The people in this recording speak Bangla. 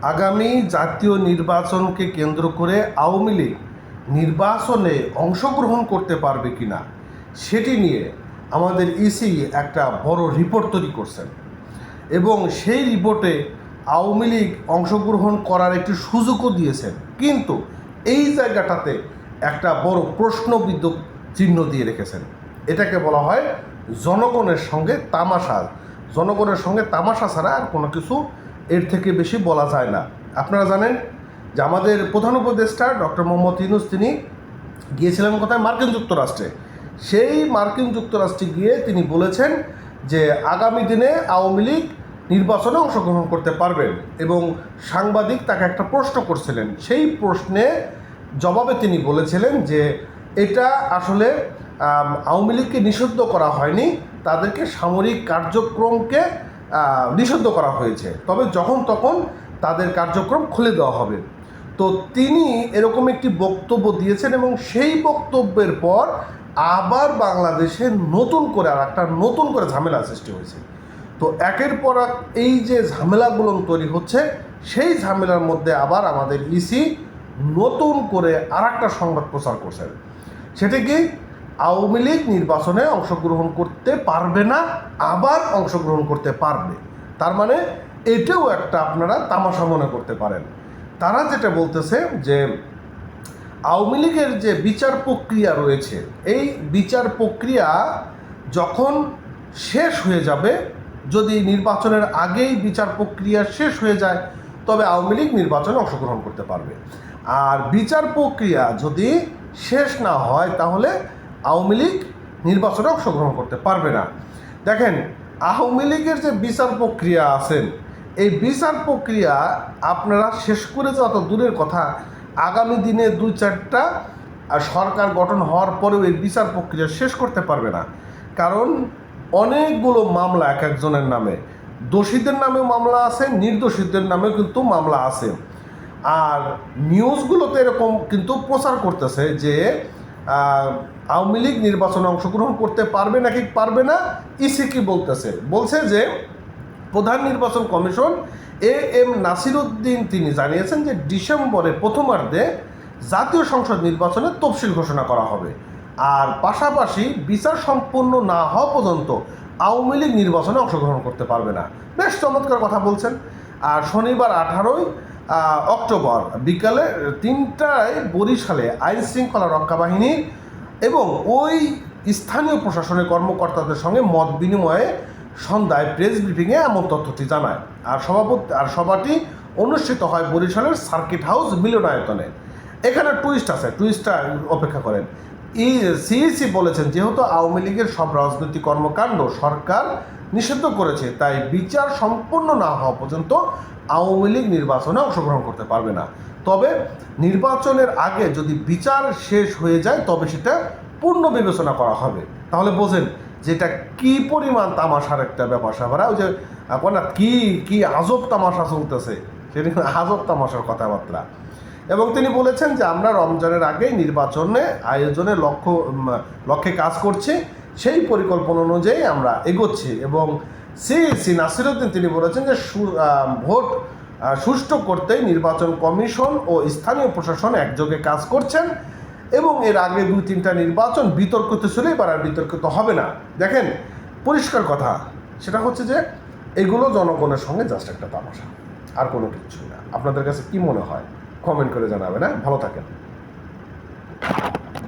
আগামী জাতীয় নির্বাচনকে কেন্দ্র করে আওয়ামী লীগ নির্বাচনে অংশগ্রহণ করতে পারবে কিনা সেটি নিয়ে আমাদের ইসি একটা বড় রিপোর্ট তৈরি করছেন এবং সেই রিপোর্টে আওয়ামী লীগ অংশগ্রহণ করার একটি সুযোগও দিয়েছেন, কিন্তু এই জায়গাটাতে একটা বড় প্রশ্নবিদ্ধ চিহ্ন দিয়ে রেখেছেন। এটাকে বলা হয় জনগণের সঙ্গে তামাশা। জনগণের সঙ্গে তামাশা ছাড়া আর কোনো কিছু এর থেকে বেশি বলা যায় না। আপনারা জানেন যে আমাদের প্রধান উপদেষ্টা ডক্টর মোহাম্মদ ইউনূস তিনি গিয়েছিলেন কোথায়? মার্কিন যুক্তরাষ্ট্রে। সেই মার্কিন যুক্তরাষ্ট্রে গিয়ে তিনি বলেছেন যে আগামী দিনে আওয়ামী লীগ নির্বাচনে অংশগ্রহণ করতে পারবেন এবং সাংবাদিক তাকে একটা প্রশ্ন করছিলেন। সেই প্রশ্নে জবাবে তিনি বলেছিলেন যে এটা আসলে আওয়ামী লীগকে নিষিদ্ধ করা হয়নি, তাদেরকে সামরিক কার্যক্রমকে নিষিদ্ধ করা হয়েছে, তবে যখন তখন তাদের কার্যক্রম খুলে দেওয়া হবে। তো তিনি এরকম একটি বক্তব্য দিয়েছেন এবং সেই বক্তব্যের পর আবার বাংলাদেশে নতুন করে ঝামেলা সৃষ্টি হয়েছে। তো একের পর এক এই যে ঝামেলাগুলো তৈরি হচ্ছে, সেই ঝামেলার মধ্যে আবার আমাদের ইসি নতুন করে আরেকটা সংবাদ প্রচার করছেন। সেটা কি? আওয়ামী লীগ নির্বাচনে অংশগ্রহণ করতে পারবে না, আবার অংশগ্রহণ করতে পারবে। তার মানে এটাও একটা আপনারা তামাশা মনে করতে পারেন। তারা যেটা বলতেছে যে আওয়ামী লীগের যে বিচার প্রক্রিয়া রয়েছে, এই বিচার প্রক্রিয়া যখন শেষ হয়ে যাবে, যদি নির্বাচনের আগেই বিচার প্রক্রিয়া শেষ হয়ে যায়, তবে আওয়ামী লীগ নির্বাচনে অংশগ্রহণ করতে পারবে। আর বিচার প্রক্রিয়া যদি শেষ না হয়, তাহলে আওয়ামী লীগ নির্বাচনে অংশগ্রহণ করতে পারবে না। দেখেন, আওয়ামী লীগের যে বিচার প্রক্রিয়া আছেন, এই বিচার প্রক্রিয়া আপনারা শেষ করে যাওয়া তো দূরের কথা, আগামী দিনে 2-4টা সরকার গঠন হওয়ার পরেও এই বিচার প্রক্রিয়া শেষ করতে পারবে না। কারণ অনেকগুলো মামলা এক একজনের নামে, দোষীদের নামেও মামলা আছে, নির্দোষীদের নামেও কিন্তু মামলা আছে। আর নিউজগুলোতে এরকম কিন্তু প্রচার করতেছে যে আওয়ামী লীগ নির্বাচনে অংশগ্রহণ করতে পারবে নাকি পারবে না। ইসি কি বলছে যে প্রধান নির্বাচন কমিশন এম নাসিরউদ্দিন তিনি জানিয়েছেন যে ডিসেম্বরের প্রথমার্ধে জাতীয় সংসদ নির্বাচনের তফসিল ঘোষণা করা হবে, আর পাশাপাশি বিচার সম্পন্ন না হওয়া পর্যন্ত আওয়ামী লীগ নির্বাচনে অংশগ্রহণ করতে পারবে না। বেশ চমৎকার কথা বলছেন। আর শনিবার 18 অক্টোবর বিকালে 3টায় বরিশালে আইন শৃঙ্খলা রক্ষা বাহিনী এবং ওই স্থানীয় প্রশাসনের কর্মকর্তাদের সঙ্গে মত বিনিময়ে সন্ধ্যায় প্রেস ব্রিফিংয়ে এমন তথ্যটি জানায়। আর সভাটি অনুষ্ঠিত হয় বরিশালের সার্কিট হাউস মিলনায়তনে। এখানে টুইস্টটা অপেক্ষা করেন। সিইসি বলেছেন, যেহেতু আওয়ামী লীগের সব রাজনৈতিক কর্মকাণ্ড সরকার নিষিদ্ধ করেছে, তাই বিচার সম্পূর্ণ না হওয়া পর্যন্ত আওয়ামী লীগ নির্বাচনে অংশগ্রহণ করতে পারবে না। তবে নির্বাচনের আগে যদি বিচার শেষ হয়ে যায়, তবে সেটা পূর্ণ বিবেচনা করা হবে। তাহলে বোঝেন যে এটা কী পরিমাণ তামাশার একটা ব্যাপার স্যাপার। ওই যে না কি আজব তামাশা চলতেছে, সেটা আজব তামাশার কথাবার্তা। এবং তিনি বলেছেন যে আমরা রমজানের আগেই নির্বাচনে আয়োজনের লক্ষ্যে কাজ করছি, সেই পরিকল্পনা অনুযায়ী আমরা এগোচ্ছি। এবং সিইসি নাসিরউদ্দিন তিনি বলেছেন যে ভোট সুষ্ঠু করতেই নির্বাচন কমিশন ও স্থানীয় প্রশাসন একযোগে কাজ করছেন এবং এর আগে 2-3টা নির্বাচন বিতর্কিত ছিল, এবার আর বিতর্কিত হবে না। দেখেন, পরিষ্কার কথা, সেটা হচ্ছে যে এগুলো জনগণের সঙ্গে জাস্ট একটা তামাশা, আর কোনো কিছুই না। আপনাদের কাছে কি মনে হয় কমেন্ট করে জানাবেন। ভালো থাকেন।